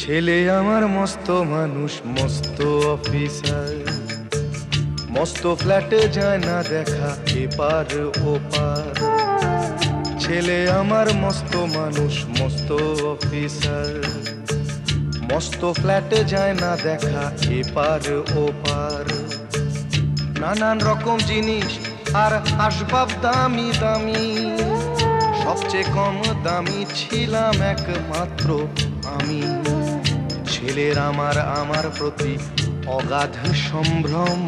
ছেলে আমার মস্ত মানুষ, মস্ত অফিসার, মস্ত ফ্ল্যাটে যায় না দেখা এপার ওপার। ছেলে আমার মস্ত মানুষ, মস্ত অফিসার, মস্ত ফ্ল্যাটে যায় না দেখা এপার ওপার। নানান রকম জিনিস আর আসবাব দামি দামি, সবচেয়ে কম দামি ছিলাম একমাত্র আমি। ছেলের আমার প্রতি অগাধ সম্ভ্রম,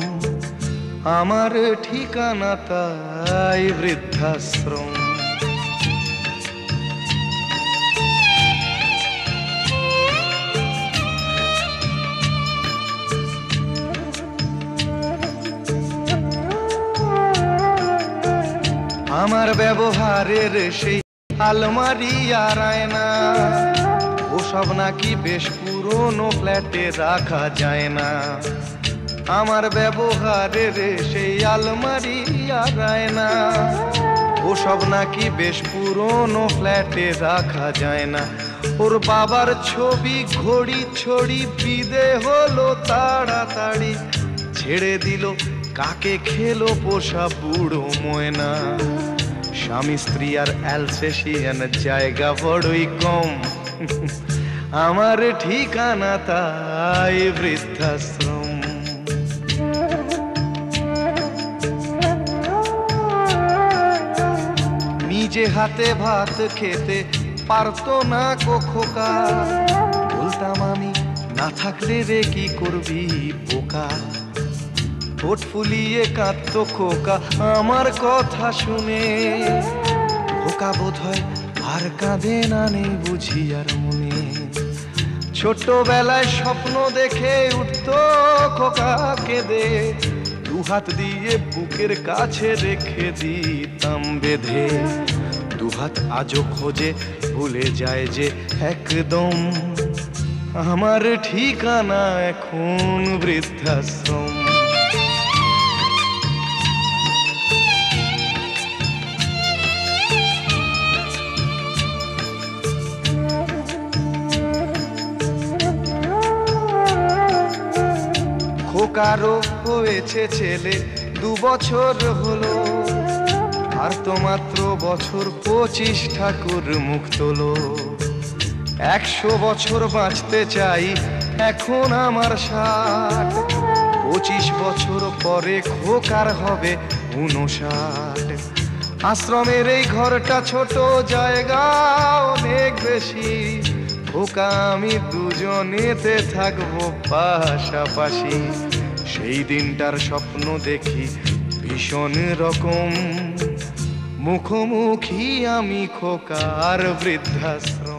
আমার ঠিকানা তাই বৃদ্ধাশ্রম। আমার ব্যবহারের সেই আলমারি আর আয়না, ওসব নাকি বেশ পুরনো ফ্ল্যাটে রাখা যায় না। আমার ব্যবহারের সেই আলমারি আর আয়না, ওসব নাকি বেশ পুরনো ফ্ল্যাটে রাখা যায় না। ওর বাবার ছবি ঘড়ি ছড়ি বিদে হলো তাড়াতাড়ি, ছেড়ে দিল কাকে খেলো পোষা বুড়ো ময়না। স্বামী স্ত্রী আর অ্যালসেশিয়ান জায়গা বড়ই কম, আমার ঠিকানা তাই বৃদ্ধাশ্রম। নিজে হাতে ভাত খেতে পারতো না খোকা, বলতাম আমি না থাকলে রে কি করবি বোকা। ঠোঁট ফুলিয়ে কাঁদতো খোকা আমার কথা শুনে, খোকা বোধ হয় আর কাঁদে না, নেই বুঝি আর মনে। ছোটবেলায় স্বপ্ন দেখে উঠতো খোকা কেঁদে, দুহাত দিয়ে বুকের কাছে রেখে দিতাম বেঁধে। দুহাত আজও খোঁজে ভুলে যায় যে একদম, আমার ঠিকানা এখন বৃদ্ধাশ্রম। খোকারও হয়েছে ছেলে 2 বছর হলো, আর তো মাত্র বছর 25 ঠাকুর মুখ তোলো। 100 বছর বাঁচতে চাই এখন আমার 60, 25 বছর পরে খোকার হবে 59। আশ্রমের এই ঘরটা ছোট, জায়গা অনেক বেশি, খোকা আমি দুজনেতে থাকবো পাশাপাশি। সেই দিনটার স্বপ্ন দেখি ভীষণ রকম, মুখোমুখি আমি খোকার বৃদ্ধাশ্রম।